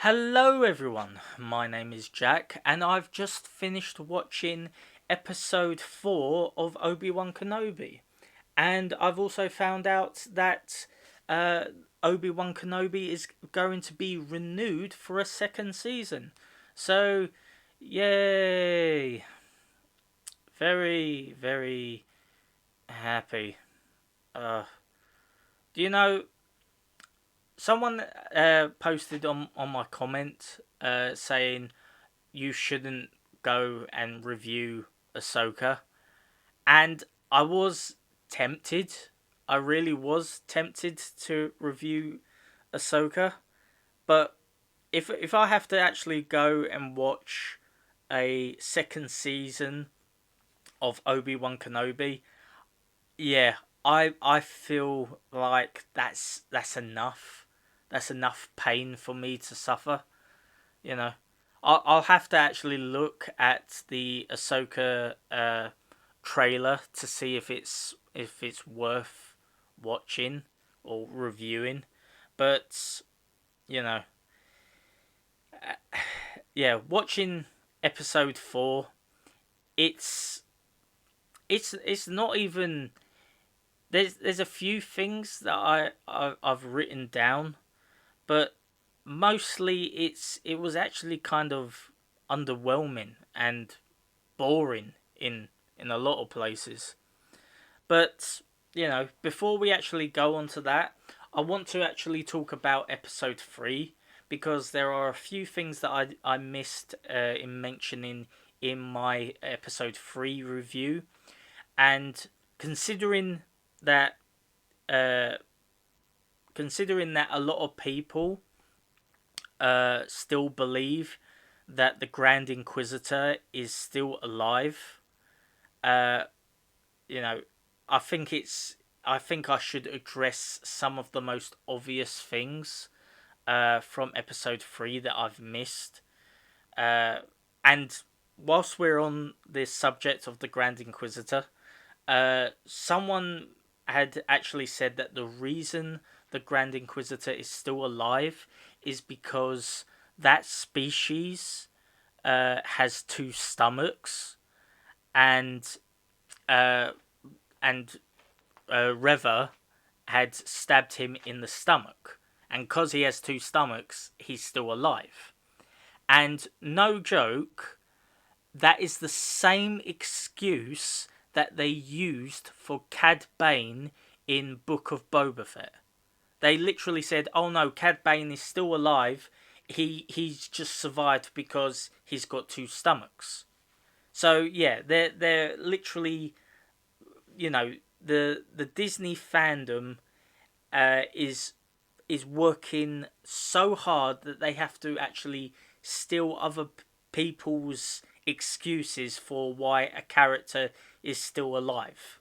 Hello, everyone. My name is Jack, and I've just finished watching episode 4 of Obi-Wan Kenobi. And I've also found out that uh, Obi-Wan Kenobi is going to be renewed for a second season. So, yay! Very, very happy. Uh, do you know, someone posted on my comment saying you shouldn't go and review Ahsoka. And I was tempted. I really was tempted to review Ahsoka. But if I have to actually go and watch a second season of Obi-Wan Kenobi, yeah, I feel like that's enough. That's enough pain for me to suffer, you know. I'll have to actually look at the Ahsoka trailer to see if it's worth watching or reviewing. But you know, yeah, watching episode 4, it's it's not even. There's a few things that I've written down, but mostly it was actually kind of underwhelming and boring in a lot of places. But before we actually go on to that, I want to actually talk about episode 3 because there are a few things that I missed in mentioning in my episode 3 review, and considering that uh, considering that a lot of people still believe that the Grand Inquisitor is still alive. Uh, you know, I think it's. I think I should address some of the most obvious things from episode 3 that I've missed. Uh, and whilst we're on this subject of the Grand Inquisitor, someone had actually said that the reason the Grand Inquisitor is still alive is because that species has two stomachs, and uh, and Reva had stabbed him in the stomach, and because he has two stomachs, he's still alive. And no joke, that is the same excuse that they used for Cad Bane in Book of Boba Fett. They literally said, "Oh no, Cad Bane is still alive. He's just survived because he's got two stomachs." So yeah, they're literally, the Disney fandom is working so hard that they have to actually steal other people's excuses for why a character is still alive.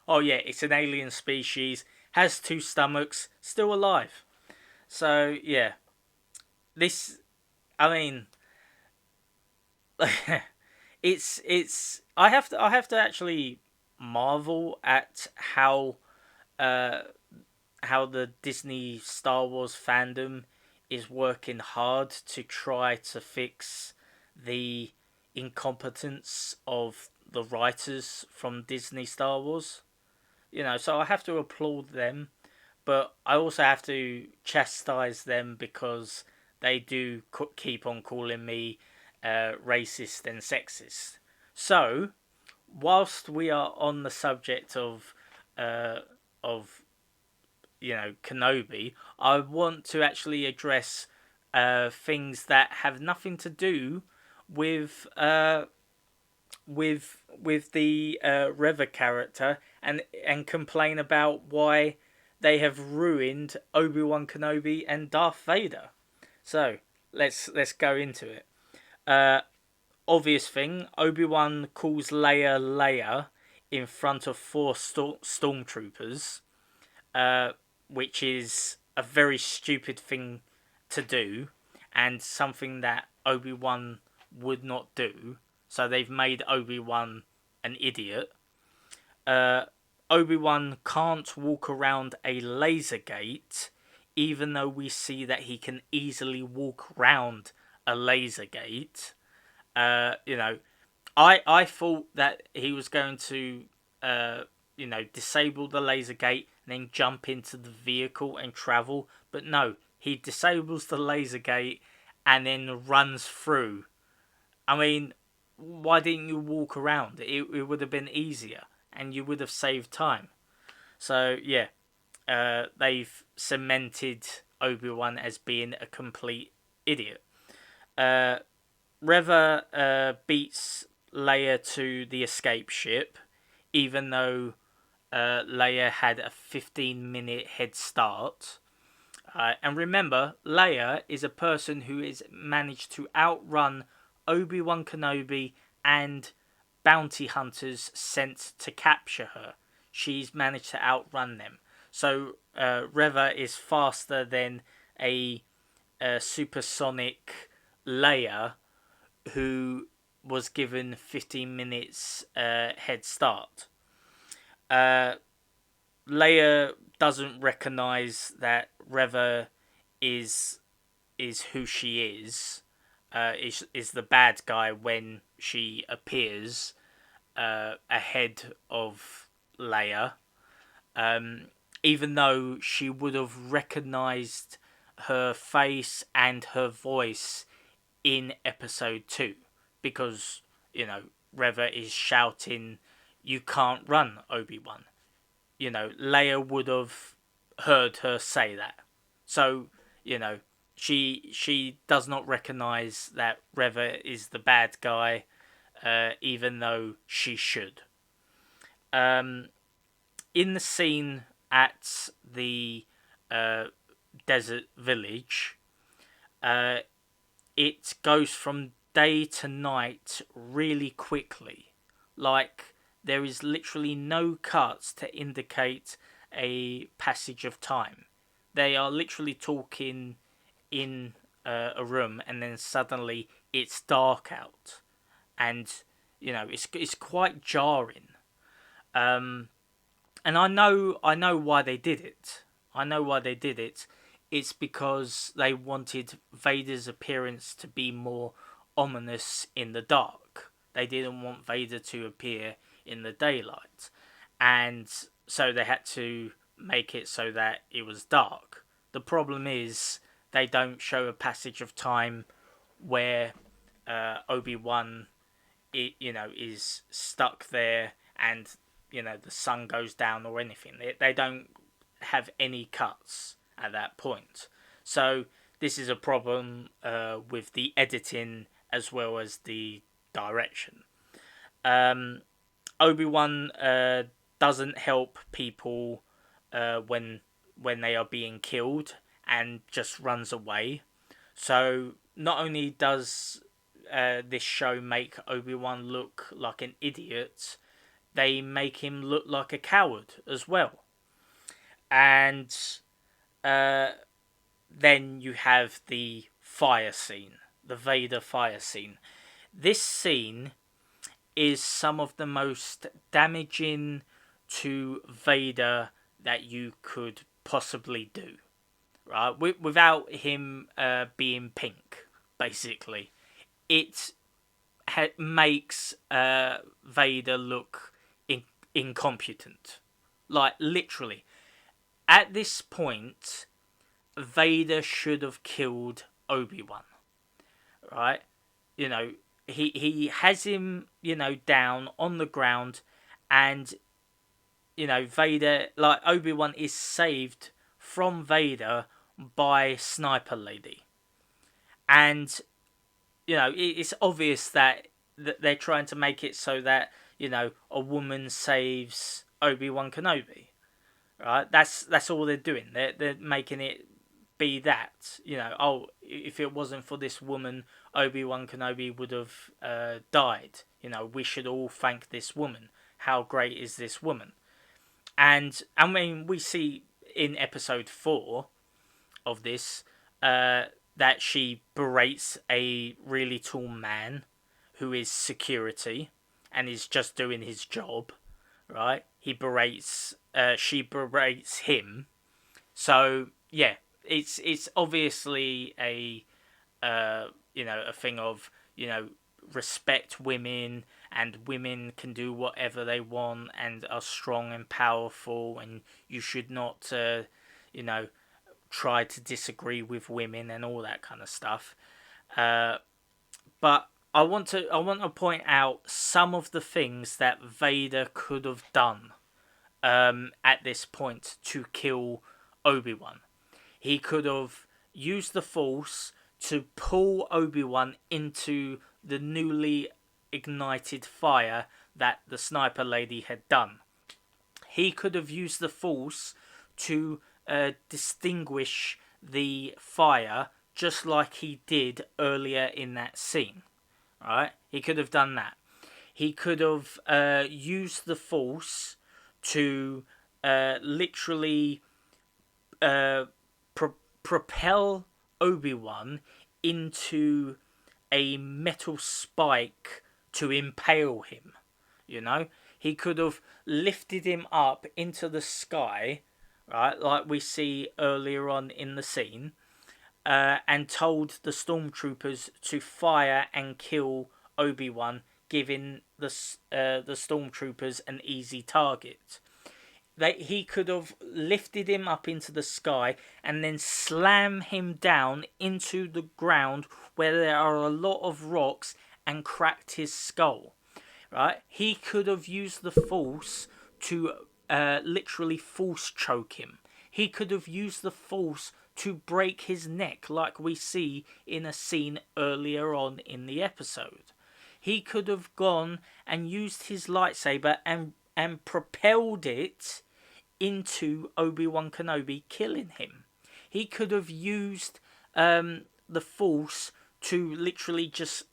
Oh yeah, it's an alien species, has two stomachs, still alive. So yeah, this, I mean, I have to actually marvel at uh how the Disney Star Wars fandom is working hard to try to fix the incompetence of the writers from Disney Star Wars. So I have to applaud them, but I also have to chastise them because they do keep on calling me racist and sexist. So, whilst we are on the subject uh, of Kenobi, I want to actually address things that have nothing to do with with the Reva character, and complain about why they have ruined Obi-Wan Kenobi and Darth Vader. So let's go into it. Uh, Obvious thing: Obi-Wan calls Leia in front of four stormtroopers, uh, which is a very stupid thing to do, and something that Obi-Wan would not do. So they've made Obi-Wan an idiot. Uh, Obi-Wan can't walk around a laser gate, even though we see that he can easily walk around a laser gate, you know, I thought that he was going to, disable the laser gate and then jump into the vehicle and travel. But no, he disables the laser gate and then runs through. I mean, why didn't you walk around? It would have been easier and you would have saved time. So, yeah, they've cemented Obi-Wan as being a complete idiot. Uh, Reva beats Leia to the escape ship, even though Leia had a 15-minute head start. And remember, Leia is a person who has managed to outrun Obi-Wan Kenobi and bounty hunters sent to capture her. She's managed to outrun them. So Reva is faster than a supersonic Leia who was given 15 minutes head start. Leia doesn't recognize that Reva is who she is the bad guy when she appears ahead of Leia. Even though she would have recognized her face and her voice in episode 2, because Reva is shouting, "You can't run, Obi-Wan." Leia would have heard her say that. So, she does not recognize that Reva is the bad guy, even though she should. In the scene at the desert village, it goes from day to night really quickly. Like, there is literally no cuts to indicate a passage of time. They are literally talking in a room, and then suddenly it's dark out, and it's quite jarring. And I know why they did it. I know why they did it. It's because they wanted Vader's appearance to be more ominous in the dark. They didn't want Vader to appear in the daylight. And so they had to make it so that it was dark. The problem is they don't show a passage of time where Obi-Wan is stuck there and the sun goes down or anything. They don't have any cuts at that point. So this is a problem with the editing as well as the direction. Obi-Wan doesn't help people when they are being killed and just runs away. So not only does this show make Obi-Wan look like an idiot, they make him look like a coward as well. And then you have the fire scene, the Vader fire scene. This scene is some of the most damaging to Vader that you could possibly do, right? Without him being pink, basically. It makes Vader look incompetent. Like, literally. At this point, Vader should have killed Obi-Wan, right? He has him, down on the ground, and, Vader, like, Obi-Wan is saved from Vader by Sniper Lady. And, it's obvious that they're trying to make it so that, a woman saves Obi-Wan Kenobi, right? That's all they're doing. They're making it be that, if it wasn't for this woman, Obi-Wan Kenobi would have died. We should all thank this woman. How great is this woman? And I mean, we see in episode 4 of this that she berates a really tall man who is security and is just doing his job, right? She berates him. So yeah, it's obviously a a thing of respect women, and women can do whatever they want and are strong and powerful, and you should not you know try to disagree with women and all that kind of stuff. Uh, but I want to point out some of the things that Vader could have done at this point to kill Obi-Wan. He could have used the Force to pull Obi-Wan into the newly ignited fire that the sniper lady had done. He could have used the Force to distinguish the fire just like he did earlier in that scene. Right? He could have done that. He could have used the Force to literally uh, propel Obi-Wan into a metal spike to impale him. He could have lifted him up into the sky, right, like we see earlier on in the scene, and told the stormtroopers to fire and kill Obi-Wan, giving the stormtroopers an easy target. He could have lifted him up into the sky and then slam him down into the ground where there are a lot of rocks and cracked his skull. Right? He could have used the Force to literally force choke him. He could have used the Force to break his neck, like we see in a scene earlier on in the episode. He could have gone and used his lightsaber and propelled it into Obi-Wan Kenobi, killing him. He could have used the Force to literally just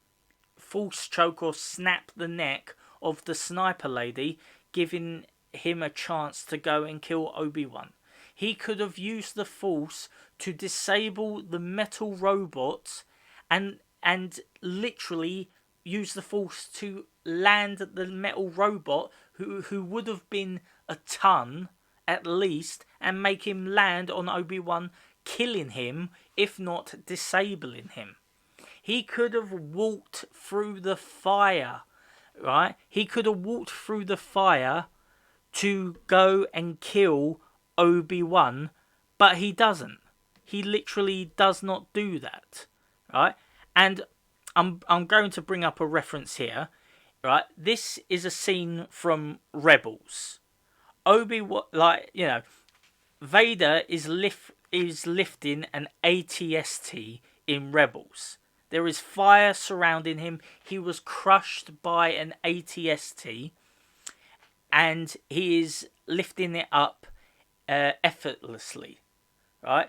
force choke or snap the neck of the sniper lady, giving him a chance to go and kill Obi-Wan. He could have used the Force to disable the metal robot and literally use the Force to land the metal robot who would have been a ton at least, and make him land on Obi-Wan, killing him, if not disabling him. He could have walked through the fire, right? He could have walked through the fire to go and kill Obi-Wan, but he doesn't. He literally does not do that, right? And I'm going to bring up a reference here, right? This is a scene from Rebels. Vader is lifting an ATST in Rebels. There is fire surrounding him. He was crushed by an ATST, and he is lifting it up effortlessly. Right?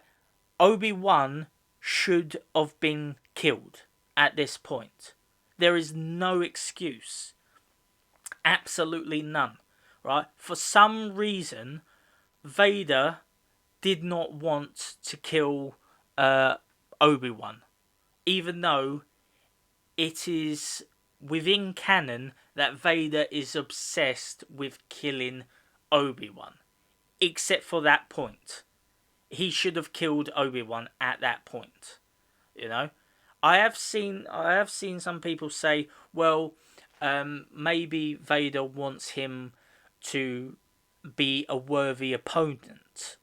Obi-Wan should have been killed at this point. There is no excuse. Absolutely none. Right? For some reason, Vader did not want to kill Obi-Wan, even though it is within canon that Vader is obsessed with killing Obi-Wan. Except for that point. He should have killed Obi-Wan at that point. I have seen some people say, well, maybe Vader wants him to be a worthy opponent.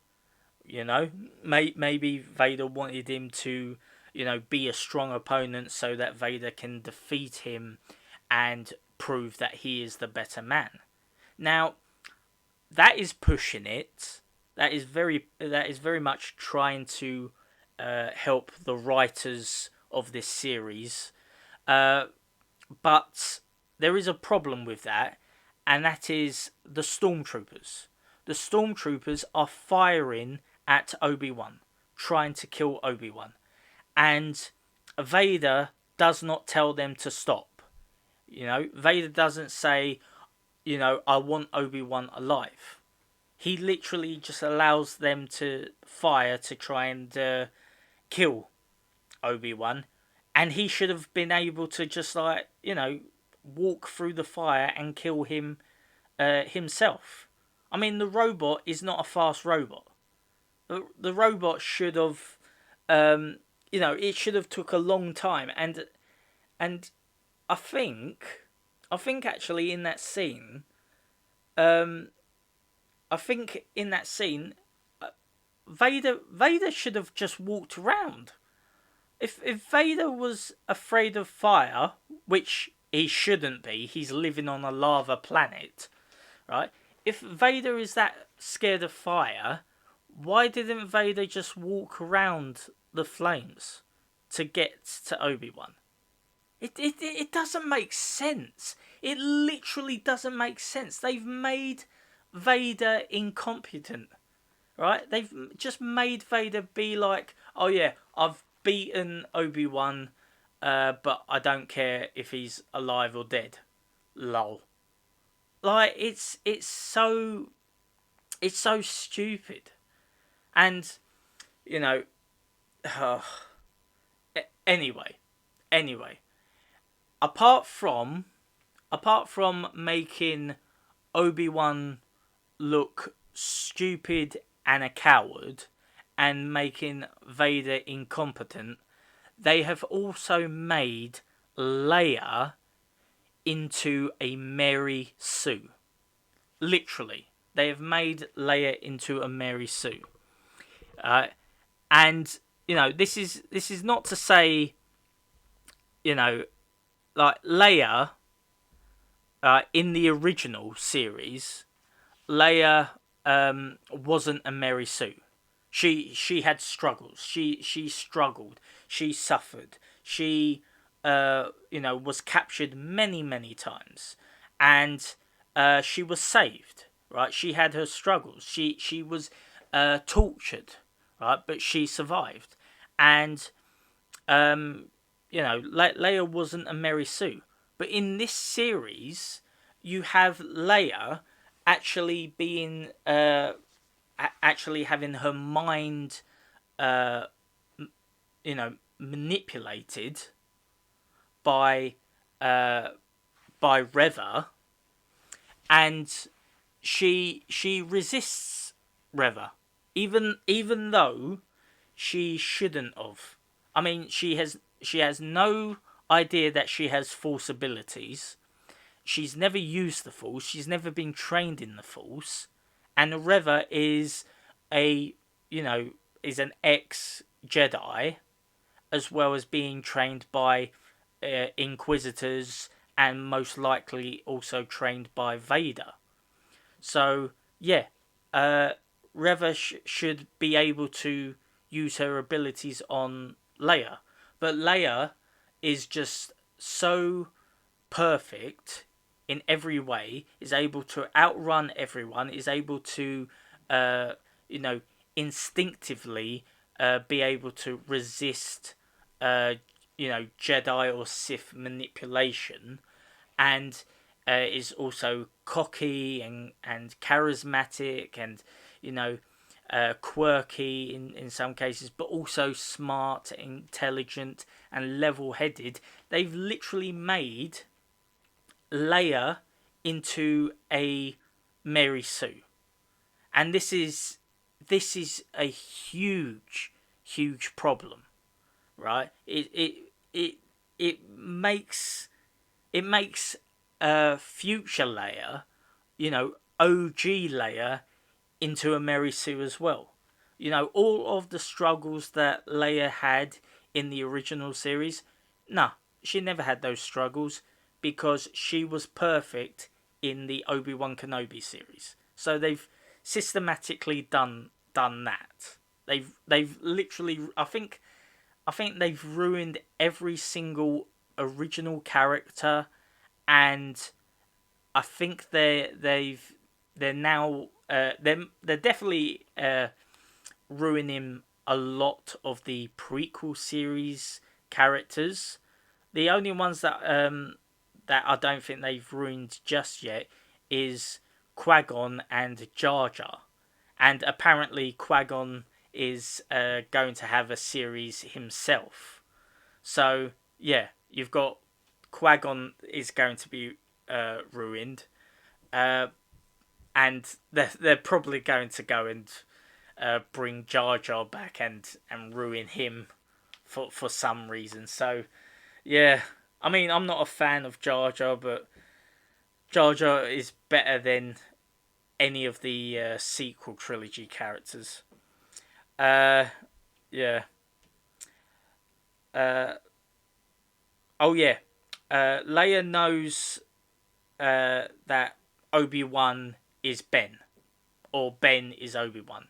Maybe Vader wanted him to, be a strong opponent so that Vader can defeat him and prove that he is the better man. Now, that is pushing it. That is very much trying to help the writers of this series. But there is a problem with that, and that is the stormtroopers. The stormtroopers are firing at Obi-Wan, trying to kill Obi-Wan. And Vader does not tell them to stop. Vader doesn't say, I want Obi-Wan alive. He literally just allows them to fire to try and kill Obi-Wan. And he should have been able to just walk through the fire and kill him himself. I mean, the robot is not a fast robot. The robot should have, it should have took a long time, and I think, I think actually in that scene, um, I think in that scene, Vader should have just walked around. If Vader was afraid of fire, which he shouldn't be, he's living on a lava planet, right? If Vader is that scared of fire, why didn't Vader just walk around the flames to get to Obi-Wan? It doesn't make sense. It literally doesn't make sense. They've made Vader incompetent, right? They've just made Vader be like, oh yeah, I've beaten Obi-Wan, but I don't care if he's alive or dead. Lol. Like it's so stupid, and you know. Uh, anyway, anyway, apart from making Obi-Wan look stupid and a coward, and making Vader incompetent, they have also made Leia into a Mary Sue. Literally, they have made Leia into a Mary Sue. Uh, and this is not to say, you know, like Leia, in the original series, Leia wasn't a Mary Sue. She had struggles. She struggled. She suffered. She was captured many times, and she was saved. Right. She had her struggles. She was tortured. Right. But she survived, and Leia wasn't a Mary Sue. But in this series, you have Leia actually being actually having her mind manipulated by Reva, and she resists Reva, even though she shouldn't have. I mean, she has no idea that she has Force abilities. She's never used the Force. She's never been trained in the Force, and Reva a is an ex Jedi, as well as being trained by Inquisitors, and most likely also trained by Vader. So yeah, uh, Reva should be able to use her abilities on Leia, but Leia is just so perfect in every way, is able to outrun everyone, is able to, uh, you know, instinctively be able to resist, Jedi or Sith manipulation, and is also cocky and charismatic, and you know quirky in some cases, but also smart, intelligent, and level-headed. They've literally made Leia into a Mary Sue, and this is a huge problem, right? It makes future Leia, OG Leia, into a Mary Sue as well. All of the struggles that Leia had in the original series, nah, she never had those struggles because she was perfect in the Obi-Wan Kenobi series. So they've systematically done that. They've literally, I think they've ruined every single original character, and I think they're now they're definitely ruining a lot of the prequel series characters. The only ones that I don't think they've ruined just yet is Qui-Gon and Jar Jar, and apparently Qui-Gon is going to have a series himself. So yeah, you've got Qui-Gon is going to be ruined, and they're probably going to go and bring Jar Jar back and ruin him for some reason. So yeah, I mean, I'm not a fan of Jar Jar, but Jar Jar is better than any of the sequel trilogy characters. Uh, yeah. Uh, oh yeah. Leia knows that Obi-Wan is Ben, or Ben is Obi-Wan.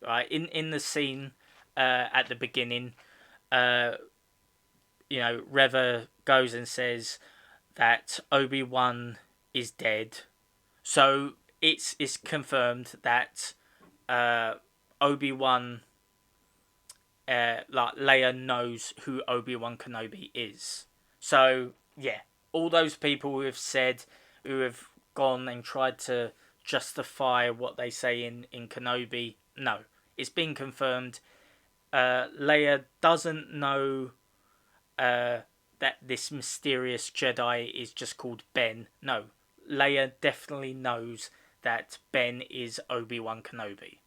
Right, in the scene at the beginning, uh, Reva goes and says that Obi-Wan is dead. So it's confirmed that uh, Obi-Wan, like Leia knows who Obi-Wan Kenobi is. So yeah, all those people who have gone and tried to justify what they say in Kenobi, no, it's been confirmed. Leia doesn't know uh, that this mysterious Jedi is just called Ben. No, Leia definitely knows that Ben is Obi-Wan Kenobi.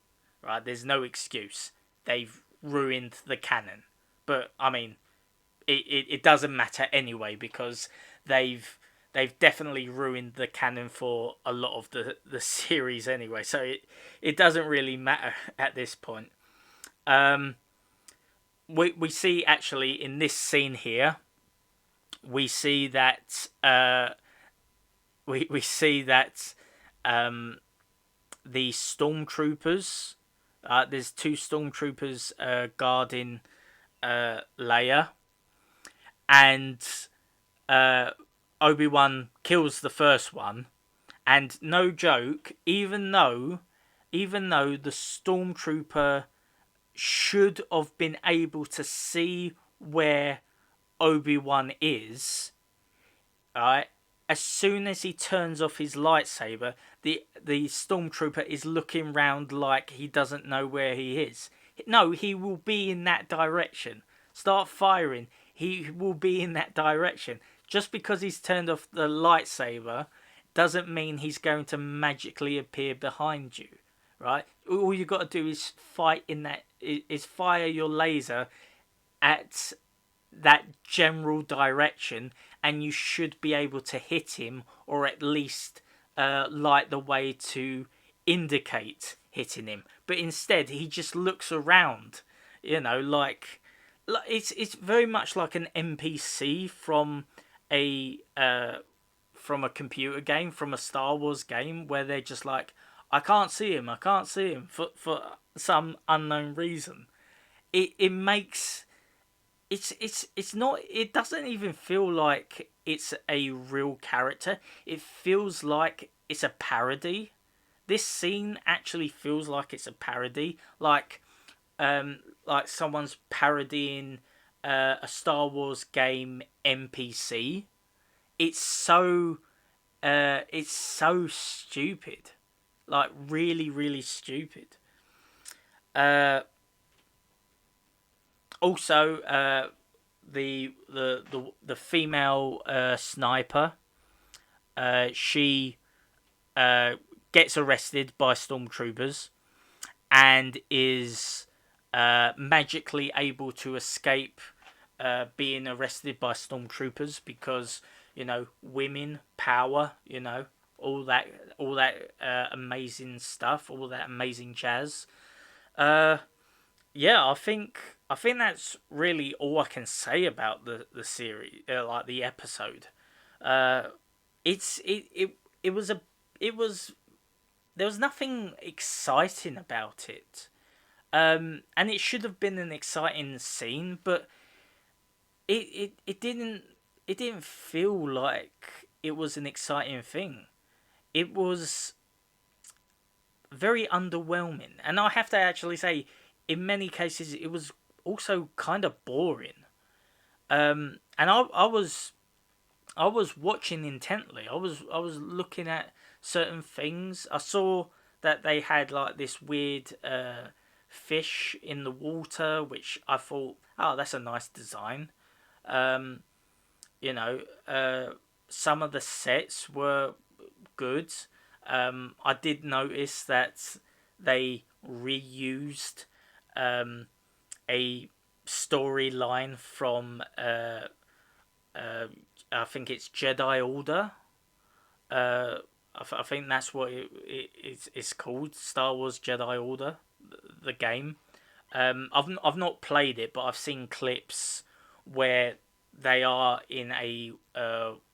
Right? There's no excuse. They've ruined the canon. But I mean, it doesn't matter anyway because they've definitely ruined the canon for a lot of the series anyway. So it doesn't really matter at this point. Um, we see actually in this scene here, we see that we see that the stormtroopers. There's two stormtroopers guarding Leia, and Obi-Wan kills the first one. And no joke, even though the stormtrooper should have been able to see where Obi-Wan is, right? As soon as he turns off his lightsaber, the stormtrooper is looking round like he doesn't know where he is. No, he will be in that direction. Start firing. He will be in that direction. Just because he's turned off the lightsaber doesn't mean he's going to magically appear behind you, right? All you got to do is fire your laser at that general direction, and you should be able to hit him, or at least light the way to indicate hitting him. But instead, he just looks around, like it's very much like an NPC a from a computer game, from a Star Wars game, where they're just like, I can't see him, for some unknown reason. It makes it's not, it doesn't even feel like it's a real character. It feels like it's a parody. This scene actually feels like it's a parody, like someone's parodying a Star Wars game NPC. It's so stupid, like really really stupid. uh Also, the female sniper, she uh, gets arrested by stormtroopers and is magically able to escape being arrested by stormtroopers because women power, all that amazing stuff, all that amazing jazz. Uh, yeah, I think that's really all I can say about the series, like the episode. Uh, it was a it was there was nothing exciting about it. And it should have been an exciting scene, but it didn't feel like it was an exciting thing. It was very underwhelming, and I have to actually say, in many cases, it was also kind of boring. And I was watching intently. I was looking at certain things. I saw that they had like this weird fish in the water, which I thought, oh, that's a nice design. Um, you know, some of the sets were good. I did notice that they reused um, a storyline from uh, I think it's Jedi Order. Uh, I think that's what it's called, Star Wars Jedi Order, the game. I've not played it, but I've seen clips where they are in a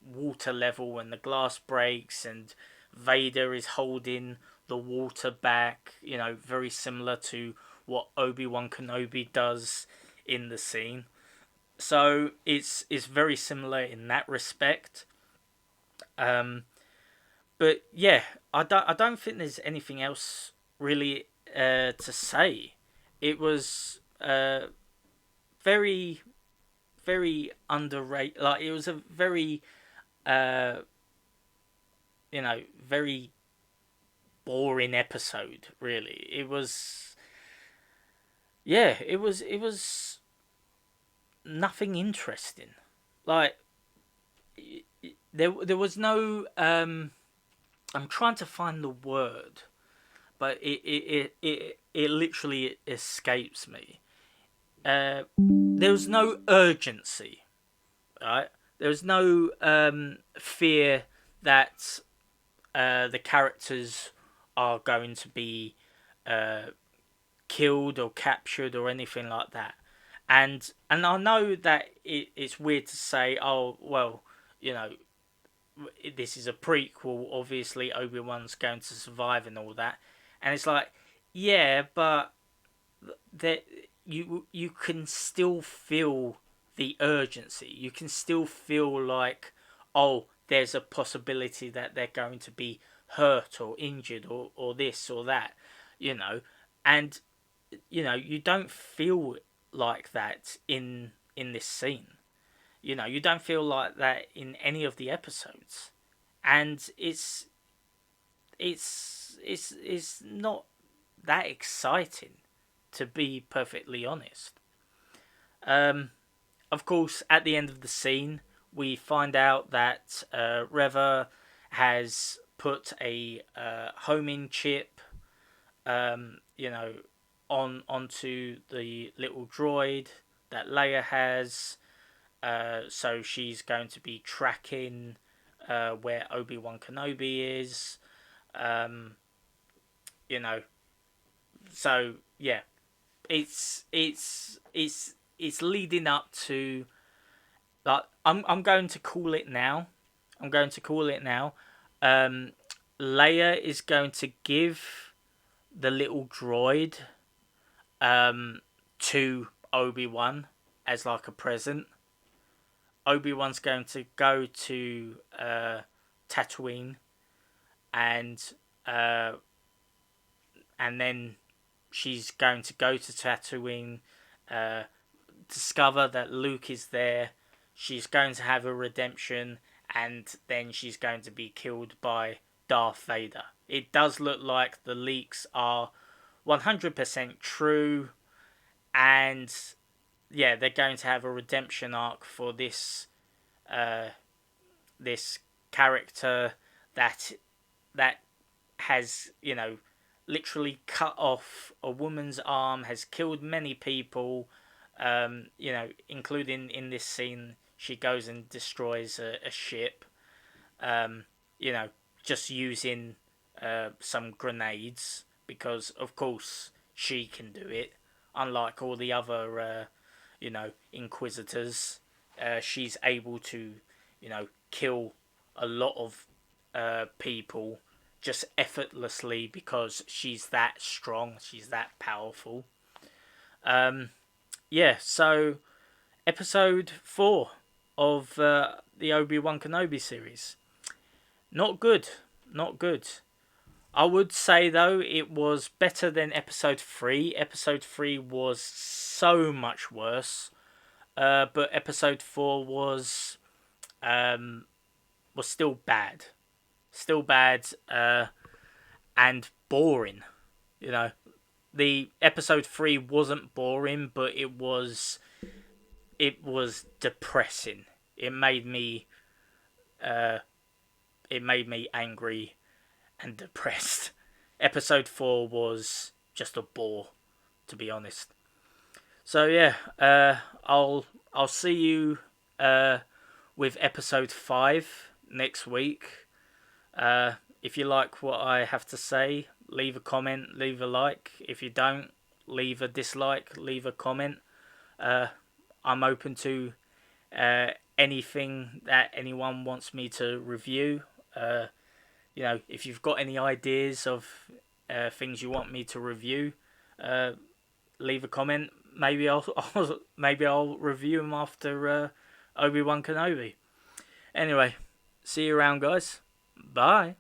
water level and the glass breaks and Vader is holding the water back. You know, very similar to what Obi-Wan Kenobi does in the scene. So it's very similar in that respect. Um, but yeah, I don't think there's anything else really to say. It was very very underrated. Like it was a very uh, very boring episode. Really, it was. Yeah, it was nothing interesting. Like there was no. I'm trying to find the word, but it literally escapes me. There was no urgency, right? There was no fear that the characters are going to be uh, killed or captured or anything like that. And I know that it's weird to say, oh well, you know, this is a prequel. Obviously, Obi-Wan's going to survive and all that. And it's like, yeah, but that you can still feel the urgency. You can still feel like, oh, there's a possibility that they're going to be hurt or injured or this or that, you know. And you don't feel like that in this scene. You don't feel like that in any of the episodes. And it's not that exciting, to be perfectly honest. Um, of course, at the end of the scene, we find out that Reva has put a homing chip, onto the little droid that Leia has. So she's going to be tracking where Obi-Wan Kenobi is. Um, you know, so yeah, it's leading up to, like, I'm going to call it now. I'm going to call it now. Um, Leia is going to give the little droid to Obi-Wan as like a present. Obi-Wan's going to go to Tatooine and uh, and then she's going to go to Tatooine, uh, discover that Luke is there. She's going to have a redemption, and then she's going to be killed by Darth Vader. It does look like the leaks are 100% true, and yeah, they're going to have a redemption arc for uh, this character that that has literally cut off a woman's arm, has killed many people, including in this scene, she goes and destroys a ship, um, you know, just using some grenades because, of course, she can do it. Unlike all the other, Inquisitors, she's able to, kill a lot of people just effortlessly because she's that strong, she's that powerful. Um, yeah, so episode 4 of the Obi-Wan Kenobi series. Not good. Not good. I would say, though, it was better than episode 3. Episode 3 was so much worse. But episode 4 was still bad. Still bad and boring. You know, the episode 3 wasn't boring, but it was depressing. It made me uh, it made me angry and depressed. Episode 4 was just a bore, to be honest. So yeah, I'll see you with episode 5 next week. If you like what I have to say, leave a comment, leave a like. If you don't, leave a dislike, leave a comment. I'm open to anything that anyone wants me to review. If you've got any ideas of things you want me to review, uh, leave a comment. Maybe I'll review them after Obi-Wan Kenobi. Anyway, see you around, guys. Bye.